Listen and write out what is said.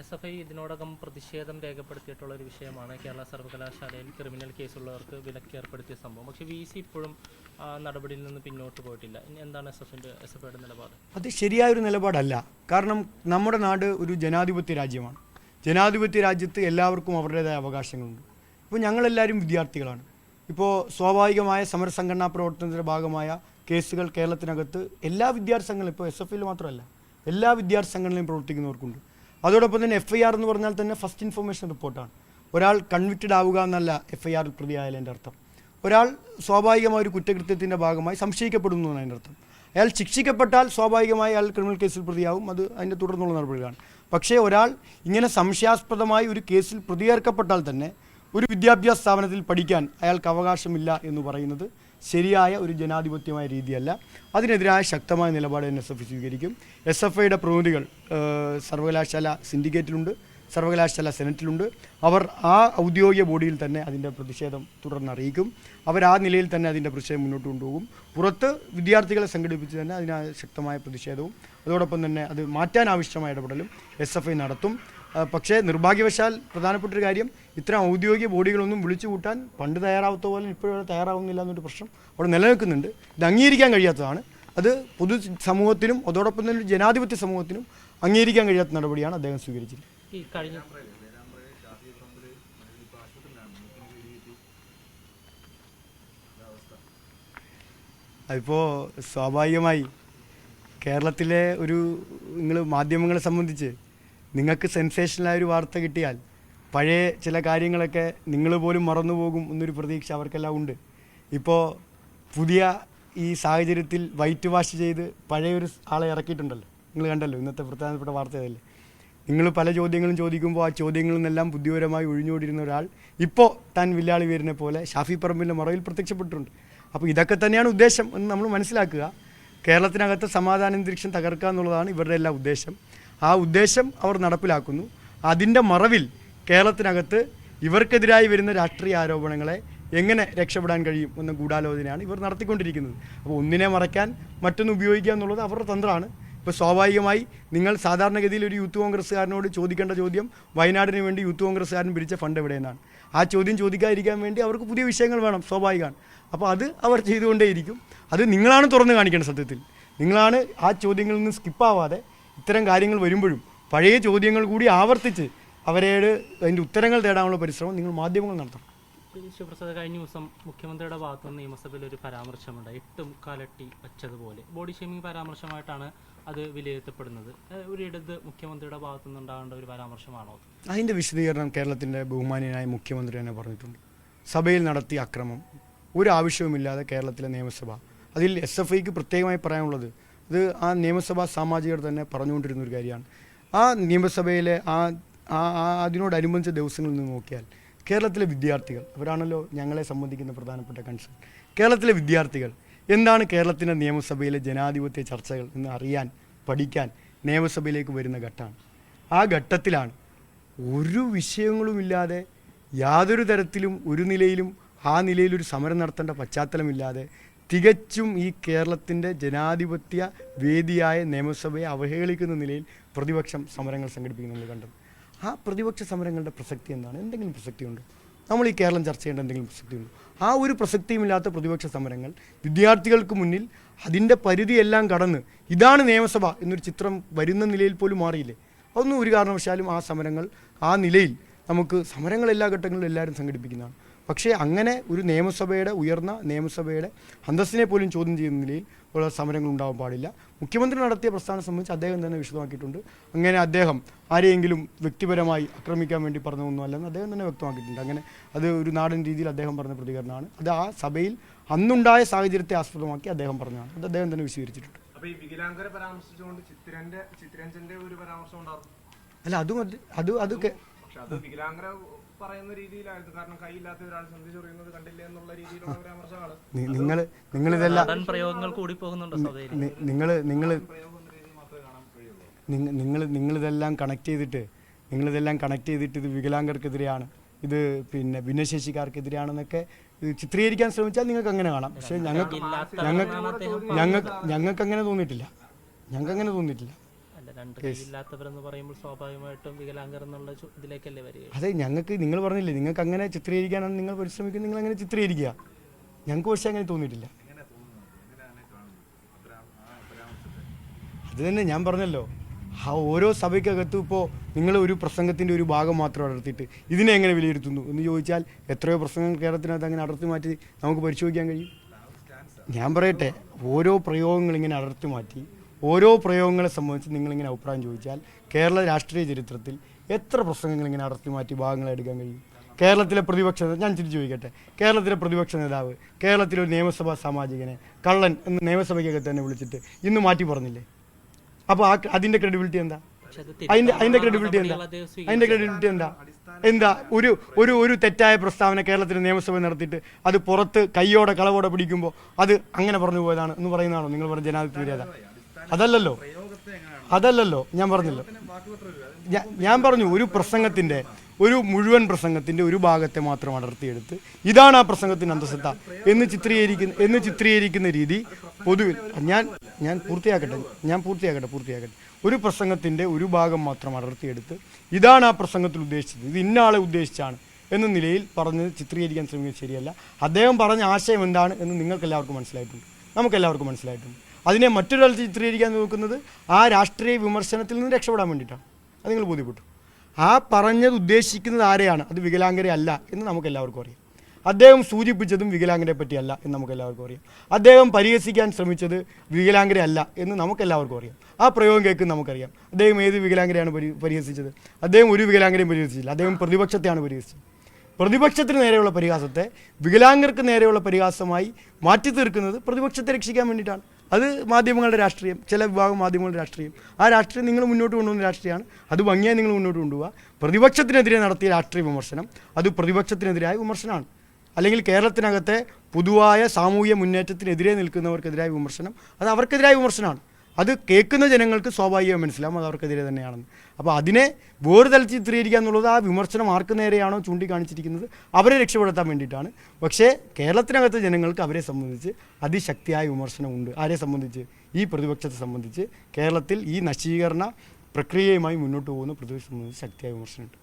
SFI ഇതിനോടകം പ്രതിഷേധം രേഖപ്പെടുത്തിയിട്ടുള്ള ഒരു വിഷയമാണ് കേരള സർവകലാശാലയിൽ ക്രിമിനൽ കേസുള്ളവർക്ക് വിലക്ക് ഏർപ്പെടുത്തിയ സംഭവം. പക്ഷേ VC ഇപ്പോഴും നടപടിയിൽ നിന്ന് പിന്നോട്ട് പോയിട്ടില്ല. എന്താണ് SFIയുടെ നിലപാട്? അത് ശരിയായൊരു നിലപാടല്ല. കാരണം നമ്മുടെ നാട് ഒരു ജനാധിപത്യ രാജ്യമാണ്. ജനാധിപത്യ രാജ്യത്ത് എല്ലാവർക്കും അവരുടേതായ അവകാശങ്ങളുണ്ട്. ഇപ്പോൾ ഞങ്ങളെല്ലാവരും വിദ്യാർത്ഥികളാണ്. ഇപ്പോൾ സ്വാഭാവികമായ സമരസംഘടനാ പ്രവർത്തനത്തിൻ്റെ ഭാഗമായ കേസുകൾ കേരളത്തിനകത്ത് എല്ലാ വിദ്യാർത്ഥി സംഘടനയും, ഇപ്പോൾ SFIയിൽ മാത്രമല്ല, എല്ലാ വിദ്യാർത്ഥി സംഘടനയിലും പ്രവർത്തിക്കുന്നവർക്കുണ്ട്. അതോടൊപ്പം തന്നെ FIR എന്ന് പറഞ്ഞാൽ തന്നെ ഫസ്റ്റ് ഇൻഫർമേഷൻ റിപ്പോർട്ടാണ്. ഒരാൾ കൺവിക്റ്റഡ് ആവുക എന്നല്ല FIR പ്രതിയായാലും എൻ്റെ അർത്ഥം. ഒരാൾ സ്വാഭാവികമായ ഒരു കുറ്റകൃത്യത്തിൻ്റെ ഭാഗമായി സംശയിക്കപ്പെടുന്നു എന്നാണ് അതിൻ്റെ അർത്ഥം. അയാൾ ശിക്ഷിക്കപ്പെട്ടാൽ സ്വാഭാവികമായി അയാൾ ക്രിമിനൽ കേസിൽ പ്രതിയാവും. അത് അതിൻ്റെ തുടർന്നുള്ള നടപടികളാണ്. പക്ഷേ ഒരാൾ ഇങ്ങനെ സംശയാസ്പദമായി ഒരു കേസിൽ പ്രതിയേർക്കപ്പെട്ടാൽ തന്നെ ഒരു വിദ്യാഭ്യാസ സ്ഥാപനത്തിൽ പഠിക്കാൻ അയാൾക്ക് അവകാശമില്ല എന്ന് പറയുന്നത് ശരിയായ ഒരു ജനാധിപത്യമായ രീതിയല്ല. അതിനെതിരായ ശക്തമായ നിലപാട് SFI സ്വീകരിക്കും. SFIയുടെ പ്രതിനിധികൾ സർവകലാശാല സിൻഡിക്കേറ്റിലുണ്ട്, സർവകലാശാല സെനറ്റിലുണ്ട്. അവർ ആ ഔദ്യോഗിക ബോഡിയിൽ തന്നെ അതിൻ്റെ പ്രതിഷേധം തുടർന്ന് അറിയിക്കും. അവർ ആ നിലയിൽ തന്നെ അതിൻ്റെ പ്രതിഷേധം മുന്നോട്ട് കൊണ്ടുപോകും. പുറത്ത് വിദ്യാർത്ഥികളെ സംഘടിപ്പിച്ച് തന്നെ അതിന് ശക്തമായ പ്രതിഷേധവും അതോടൊപ്പം തന്നെ അത് മാറ്റാൻ ആവശ്യമായ ഇടപെടലും SFI നടത്തും. പക്ഷേ നിർഭാഗ്യവശാൽ പ്രധാനപ്പെട്ടൊരു കാര്യം, ഇത്തരം ഔദ്യോഗിക ബോഡികളൊന്നും വിളിച്ചു കൂട്ടാൻ പണ്ട് തയ്യാറാവാത്ത പോലെ ഇപ്പോഴും തയ്യാറാവുന്നില്ല എന്നൊരു പ്രശ്നം അവിടെ നിലനിൽക്കുന്നുണ്ട്. ഇത് അംഗീകരിക്കാൻ കഴിയാത്തതാണ്. അത് പൊതു സമൂഹത്തിനും അതോടൊപ്പം തന്നെ ജനാധിപത്യ സമൂഹത്തിനും അംഗീകരിക്കാൻ കഴിയാത്ത നടപടിയാണ് അദ്ദേഹം സ്വീകരിച്ചിട്ടുള്ളത്. അതിപ്പോൾ സ്വാഭാവികമായി കേരളത്തിലെ നിങ്ങൾ മാധ്യമങ്ങളെ സംബന്ധിച്ച് നിങ്ങൾക്ക് സെൻസേഷനലായൊരു വാർത്ത കിട്ടിയാൽ പഴയ ചില കാര്യങ്ങളൊക്കെ നിങ്ങൾ പോലും മറന്നുപോകും എന്നൊരു പ്രതീക്ഷ അവർക്കെല്ലാം ഉണ്ട്. ഇപ്പോൾ പുതിയ ഈ സാഹചര്യത്തിൽ വൈറ്റ് വാഷ് ചെയ്ത് പഴയൊരു ആളെ ഇറക്കിയിട്ടുണ്ടല്ലോ, നിങ്ങൾ കണ്ടല്ലോ ഇന്നത്തെ പ്രധാനപ്പെട്ട വാർത്തയല്ലേ. നിങ്ങൾ പല ചോദ്യങ്ങളും ചോദിക്കുമ്പോൾ ആ ചോദ്യങ്ങളിൽ നിന്നെല്ലാം ബുദ്ധിപരമായി ഒഴിഞ്ഞുകൊണ്ടിരുന്ന ഒരാൾ ഇപ്പോൾ താൻ വില്ലാളി വീരനെ പോലെ ഷാഫി പറമ്പിൻ്റെ മറവിൽ പ്രത്യക്ഷപ്പെട്ടിട്ടുണ്ട്. അപ്പോൾ ഇതൊക്കെ തന്നെയാണ് ഉദ്ദേശം എന്ന് നമ്മൾ മനസ്സിലാക്കുക. കേരളത്തിനകത്ത് സമാധാനാന്തരീക്ഷം തകർക്കുക എന്നുള്ളതാണ് ഇവരുടെ എല്ലാ ഉദ്ദേശം. ആ ഉദ്ദേശം അവർ നടപ്പിലാക്കുന്നു. അതിൻ്റെ മറവിൽ കേരളത്തിനകത്ത് ഇവർക്കെതിരായി വരുന്ന രാഷ്ട്രീയ ആരോപണങ്ങളെ എങ്ങനെ രക്ഷപ്പെടാൻ കഴിയും എന്ന ഗൂഢാലോചനയാണ് ഇവർ നടത്തിക്കൊണ്ടിരിക്കുന്നത്. അപ്പോൾ ഒന്നിനെ മറയ്ക്കാൻ മറ്റൊന്ന് ഉപയോഗിക്കുക എന്നുള്ളത് അവരുടെ തന്ത്രമാണ്. ഇപ്പോൾ സ്വാഭാവികമായി നിങ്ങൾ സാധാരണഗതിയിൽ ഒരു യൂത്ത് കോൺഗ്രസ്സുകാരനോട് ചോദിക്കേണ്ട ചോദ്യം, വയനാടിന് വേണ്ടി യൂത്ത് കോൺഗ്രസ്സുകാരൻ പിരിച്ച ഫണ്ട് എവിടെയെന്നാണ്. ആ ചോദ്യം ചോദിക്കാതിരിക്കാൻ വേണ്ടി അവർക്ക് പുതിയ വിഷയങ്ങൾ വേണം, സ്വാഭാവികമാണ്. അപ്പോൾ അത് അവർ ചെയ്തുകൊണ്ടേയിരിക്കും. അത് നിങ്ങളാണ് തുറന്നു കാണിക്കേണ്ടത്. സത്യത്തിൽ നിങ്ങളാണ് ആ ചോദ്യങ്ങളിൽ നിന്ന് സ്കിപ്പാവാതെ ഇത്തരം കാര്യങ്ങൾ വരുമ്പോഴും പഴയ ചോദ്യങ്ങൾ കൂടി ആവർത്തിച്ച് അവരോട് അതിൻ്റെ ഉത്തരങ്ങൾ തേടാനുള്ള പരിശ്രമം നിങ്ങൾ മാധ്യമങ്ങൾ നടത്തണം. ശിവപ്രസാദ്, കഴിഞ്ഞ ദിവസം മുഖ്യമന്ത്രിയുടെ ഭാഗത്തുനിന്ന് നിയമസഭയിൽ ഒരു പരാമർശമുണ്ട്, 8 മുക്കാലട്ടി വച്ചതുപോലെ. ബോഡി ഷേമിംഗ് പരാമർശമായിട്ടാണ് അത് വിലയിരുത്തപ്പെടുന്നത്. ഒരു ഇടത് മുഖ്യമന്ത്രിയുടെ ഭാഗത്തുനിന്നുണ്ടാകേണ്ട ഒരു പരാമർശമാണോ? അതിൻ്റെ വിശദീകരണം കേരളത്തിൻ്റെ ബഹുമാന്യനായ മുഖ്യമന്ത്രി തന്നെ പറഞ്ഞിട്ടുണ്ട്. സഭയിൽ നടത്തിയ അക്രമം ഒരു ആവശ്യവുമില്ലാതെ കേരളത്തിലെ നിയമസഭ, അതിൽ SFIക്ക് പ്രത്യേകമായി പറയാനുള്ളത്, ഇത് ആ നിയമസഭാ സാമാജികർ തന്നെ പറഞ്ഞുകൊണ്ടിരുന്നൊരു കാര്യമാണ്. ആ നിയമസഭയിലെ അതിനോടനുബന്ധിച്ച ദിവസങ്ങളിൽ നിന്ന് നോക്കിയാൽ കേരളത്തിലെ വിദ്യാർത്ഥികൾ, അവരാണല്ലോ ഞങ്ങളെ സംബന്ധിക്കുന്ന പ്രധാനപ്പെട്ട കൺസേൺ, കേരളത്തിലെ വിദ്യാർത്ഥികൾ എന്താണ് കേരളത്തിൻ്റെ നിയമസഭയിലെ ജനാധിപത്യ ചർച്ചകൾ എന്ന് അറിയാൻ പഠിക്കാൻ നിയമസഭയിലേക്ക് വരുന്ന ഘട്ടമാണ്. ആ ഘട്ടത്തിലാണ് ഒരു വിഷയങ്ങളുമില്ലാതെ യാതൊരു തരത്തിലും ഒരു നിലയിലും ആ നിലയിലൊരു സമരം നടത്തേണ്ട പശ്ചാത്തലമില്ലാതെ തികച്ചും ഈ കേരളത്തിൻ്റെ ജനാധിപത്യ വേദിയായ നിയമസഭയെ അവഹേളിക്കുന്ന നിലയിൽ പ്രതിപക്ഷം സമരങ്ങൾ സംഘടിപ്പിക്കുന്ന നമ്മൾ കണ്ടത്. ആ പ്രതിപക്ഷ സമരങ്ങളുടെ പ്രസക്തി എന്താണ്? എന്തെങ്കിലും പ്രസക്തിയുണ്ടോ? നമ്മൾ ഈ കേരളം ചർച്ച ചെയ്യേണ്ട എന്തെങ്കിലും പ്രസക്തിയുണ്ടോ? ആ ഒരു പ്രസക്തിയുമില്ലാത്ത പ്രതിപക്ഷ സമരങ്ങൾ വിദ്യാർത്ഥികൾക്ക് മുന്നിൽ അതിൻ്റെ പരിധിയെല്ലാം കടന്ന് ഇതാണ് നിയമസഭ എന്നൊരു ചിത്രം വരുന്ന നിലയിൽ പോലും മാറിയില്ലേ? അതൊന്നും ഒരു കാരണവശാലും ആ സമരങ്ങൾ ആ നിലയിൽ നമുക്ക് സമരങ്ങൾ എല്ലാ ഘട്ടങ്ങളിലും എല്ലാവരും സംഘടിപ്പിക്കുന്നതാണ്. പക്ഷേ അങ്ങനെ ഒരു ഉയർന്ന നിയമസഭയുടെ അന്തസ്സിനെ പോലും ചോദ്യം ചെയ്യുന്ന നിലയിൽ ഉള്ള സമരങ്ങൾ ഉണ്ടാവാൻ പാടില്ല. മുഖ്യമന്ത്രി നടത്തിയ പ്രസ്ഥാനം സംബന്ധിച്ച് അദ്ദേഹം തന്നെ വിശദമാക്കിയിട്ടുണ്ട്. അങ്ങനെ അദ്ദേഹം ആരെയെങ്കിലും വ്യക്തിപരമായി ആക്രമിക്കാൻ വേണ്ടി പറഞ്ഞതൊന്നും അല്ലെന്ന് അദ്ദേഹം തന്നെ വ്യക്തമാക്കിയിട്ടുണ്ട്. അങ്ങനെ അത് ഒരു നാടൻ രീതിയിൽ അദ്ദേഹം പറഞ്ഞ പ്രതികരണമാണ്. അത് ആ സഭയിൽ അന്നുണ്ടായ സാഹചര്യത്തെ ആസ്പദമാക്കി അദ്ദേഹം പറഞ്ഞതാണ്. അത് അദ്ദേഹം തന്നെ വിശദീകരിച്ചിട്ടുണ്ട്. അല്ല, അതൊക്കെ പറയുന്ന രീതിയിലായിരുന്നു. കാരണം കൈയില്ലാത്ത ഒരാൾ സന്ധി ചൊറിയുന്നത് കണ്ടില്ല എന്നുള്ള രീതിയിലുള്ള പരാമർശമാണ്. നിങ്ങളിതെല്ലാം കണക്ട് ചെയ്തിട്ട് ഇത് വികലാംഗർക്കെതിരെയാണ്, ഇത് പിന്നെ ഭിന്നശേഷിക്കാർക്കെതിരെയാണെന്നൊക്കെ ചിത്രീകരിക്കാൻ ശ്രമിച്ചാൽ നിങ്ങൾക്ക് അങ്ങനെ കാണാം. പക്ഷേ ഞങ്ങൾക്ക് അങ്ങനെ തോന്നിയിട്ടില്ല. രണ്ട് കൈയില്ലാത്തവരെന്ന് പറയുമ്പോൾ സ്വാഭാവികമായിട്ടും വികലാംഗർ എന്നുള്ള ഇതിലേക്കല്ലേ വരിക. അതെ, ഞങ്ങൾക്ക് നിങ്ങൾ പറഞ്ഞില്ലേ നിങ്ങൾക്ക് അങ്ങനെ ചിത്രീകരിക്കാനാണ് നിങ്ങൾ പരിശ്രമിക്കുന്നത്, നിങ്ങൾ അങ്ങനെ ചിത്രീകരിക്കുക. ഞങ്ങൾക്ക് പക്ഷേ അങ്ങനെ തോന്നിയിട്ടില്ല. അത് തന്നെ ഞാൻ പറഞ്ഞല്ലോ, ആ ഓരോ സഭയ്ക്കകത്തും ഇപ്പോൾ നിങ്ങൾ ഒരു പ്രസംഗത്തിൻ്റെ ഒരു ഭാഗം മാത്രം അടർത്തിയിട്ട് ഇതിനെ എങ്ങനെ വിലയിരുത്തുന്നു എന്ന് ചോദിച്ചാൽ എത്രയോ പ്രസംഗങ്ങൾ കേരളത്തിനകത്ത് അങ്ങനെ അടർത്തി മാറ്റി നമുക്ക് പരിശോധിക്കാൻ കഴിയും. ഞാൻ പറയട്ടെ, ഓരോ പ്രയോഗങ്ങൾ ഇങ്ങനെ അടർത്തി മാറ്റി ഓരോ പ്രയോഗങ്ങളെ സംബന്ധിച്ച് നിങ്ങളിങ്ങനെ അഭിപ്രായം ചോദിച്ചാൽ കേരള രാഷ്ട്രീയ ചരിത്രത്തിൽ എത്ര പ്രസംഗങ്ങൾ ഇങ്ങനെ അടർത്തി മാറ്റി ഭാഗങ്ങൾ എടുക്കാൻ കഴിയും? കേരളത്തിലെ പ്രതിപക്ഷ ഞാൻ തിരിച്ചു ചോദിക്കട്ടെ, കേരളത്തിലെ പ്രതിപക്ഷ നേതാവ് കേരളത്തിലെ ഒരു നിയമസഭാ സാമാജികനെ കള്ളൻ എന്ന് നിയമസഭയ്ക്കകത്ത് തന്നെ വിളിച്ചിട്ട് ഇന്ന് മാറ്റി പറഞ്ഞില്ലേ? അപ്പോൾ അതിൻ്റെ ക്രെഡിബിലിറ്റി എന്താ? അതിൻ്റെ ക്രെഡിബിലിറ്റി എന്താ? അതിൻ്റെ ക്രെഡിബിലിറ്റി എന്താ? ഒരു തെറ്റായ പ്രസ്താവന കേരളത്തിലെ നിയമസഭ നടത്തിയിട്ട് അത് പുറത്ത് കയ്യോടെ കളവോടെ പിടിക്കുമ്പോൾ അത് അങ്ങനെ പറഞ്ഞു പോയതാണ് എന്ന് പറയുന്നതാണോ നിങ്ങൾ പറഞ്ഞ ജനാധിപത്യ മര്യാദ? അതല്ലല്ലോ ഞാൻ പറഞ്ഞല്ലോ. ഞാൻ പറഞ്ഞു ഒരു പ്രസംഗത്തിൻ്റെ ഒരു മുഴുവൻ പ്രസംഗത്തിൻ്റെ ഒരു ഭാഗത്തെ മാത്രം അടർത്തിയെടുത്ത് ഇതാണ് ആ പ്രസംഗത്തിൻ്റെ അന്തസത്ത എന്ന് ചിത്രീകരിക്കുന്ന രീതി പൊതുവിൽ ഞാൻ പൂർത്തിയാക്കട്ടെ. ഒരു പ്രസംഗത്തിൻ്റെ ഒരു ഭാഗം മാത്രം അടർത്തിയെടുത്ത് ഇതാണ് ആ പ്രസംഗത്തിൽ ഉദ്ദേശിച്ചത്, ഇത് ഇന്ന ആളെ ഉദ്ദേശിച്ചാണ് എന്ന നിലയിൽ പറഞ്ഞ് ചിത്രീകരിക്കാൻ ശ്രമിക്കുന്നത് ശരിയല്ല. അദ്ദേഹം പറഞ്ഞ ആശയം എന്താണ് എന്ന് നിങ്ങൾക്കെല്ലാവർക്കും മനസ്സിലായിട്ടുണ്ട്, നമുക്കെല്ലാവർക്കും മനസ്സിലായിട്ടുണ്ട്. അതിനെ മറ്റൊരാൾ ചിത്രീകരിക്കാൻ നോക്കുന്നത് ആ രാഷ്ട്രീയ വിമർശനത്തിൽ നിന്ന് രക്ഷപ്പെടാൻ വേണ്ടിയിട്ടാണ്. അത് നിങ്ങൾ ബോധ്യപ്പെട്ടു. ആ പറഞ്ഞത് ഉദ്ദേശിക്കുന്നത് ആരെയാണ്? അത് വികലാംഗരെ അല്ല എന്ന് നമുക്കെല്ലാവർക്കും അറിയാം. അദ്ദേഹം സൂചിപ്പിച്ചതും വികലാംഗരെ പറ്റിയല്ല എന്ന് നമുക്കെല്ലാവർക്കും അറിയാം. അദ്ദേഹം പരിഹസിക്കാൻ ശ്രമിച്ചത് വികലാംഗരെ അല്ല എന്ന് നമുക്കെല്ലാവർക്കും അറിയാം. ആ പ്രയോഗം കേൾക്കുന്ന നമുക്കറിയാം. അദ്ദേഹം ഏത് വികലാംഗരെയാണ് പരിഹസിച്ചത്? അദ്ദേഹം ഒരു വികലാംഗരെയും പരിഹസിച്ചില്ല. അദ്ദേഹം പ്രതിപക്ഷത്തെയാണ് പരിഹസിച്ചത്. പ്രതിപക്ഷത്തിന് നേരെയുള്ള പരിഹാസത്തെ വികലാംഗർക്ക് നേരെയുള്ള പരിഹാസമായി മാറ്റി തീർക്കുന്നത് പ്രതിപക്ഷത്തെ രക്ഷിക്കാൻ വേണ്ടിയിട്ടാണ്. അത് മാധ്യമങ്ങളുടെ രാഷ്ട്രീയം, ചില വിഭാഗം മാധ്യമങ്ങളുടെ രാഷ്ട്രീയം. ആ രാഷ്ട്രീയം നിങ്ങൾ മുന്നോട്ട് കൊണ്ടുപോകുന്ന രാഷ്ട്രീയമാണ്. അത് ഭംഗിയായി നിങ്ങൾ മുന്നോട്ട് കൊണ്ടുപോകുക. പ്രതിപക്ഷത്തിനെതിരെ നടത്തിയ രാഷ്ട്രീയ വിമർശനം അത് പ്രതിപക്ഷത്തിനെതിരായ വിമർശനമാണ്. അല്ലെങ്കിൽ കേരളത്തിനകത്തെ പൊതുവായ സാമൂഹ്യ മുന്നേറ്റത്തിനെതിരെ നിൽക്കുന്നവർക്കെതിരായ വിമർശനം അത് അവർക്കെതിരായ വിമർശനമാണ്. അത് കേൾക്കുന്ന ജനങ്ങൾക്ക് സ്വാഭാവികമായി മനസ്സിലാവും അത് അവർക്കെതിരെ തന്നെയാണെന്ന്. അപ്പോൾ അതിനെ വേറെ തലത്തിൽ ചിത്രീകരിക്കുക എന്നുള്ളത് ആ വിമർശനം ആർക്ക് നേരെയാണോ ചൂണ്ടിക്കാണിച്ചിരിക്കുന്നത് അവരെ രക്ഷപ്പെടുത്താൻ വേണ്ടിയിട്ടാണ്. പക്ഷേ കേരളത്തിനകത്തെ ജനങ്ങൾക്ക് അവരെ സംബന്ധിച്ച് അതിശക്തിയായ വിമർശനമുണ്ട്. ആരെ സംബന്ധിച്ച്? ഈ പ്രതിപക്ഷത്തെ സംബന്ധിച്ച് കേരളത്തിൽ ഈ നശീകരണ പ്രക്രിയയുമായി മുന്നോട്ട് പോകുന്ന പ്രതിപക്ഷത്തെ സംബന്ധിച്ച് ശക്തിയായ വിമർശനമുണ്ട്.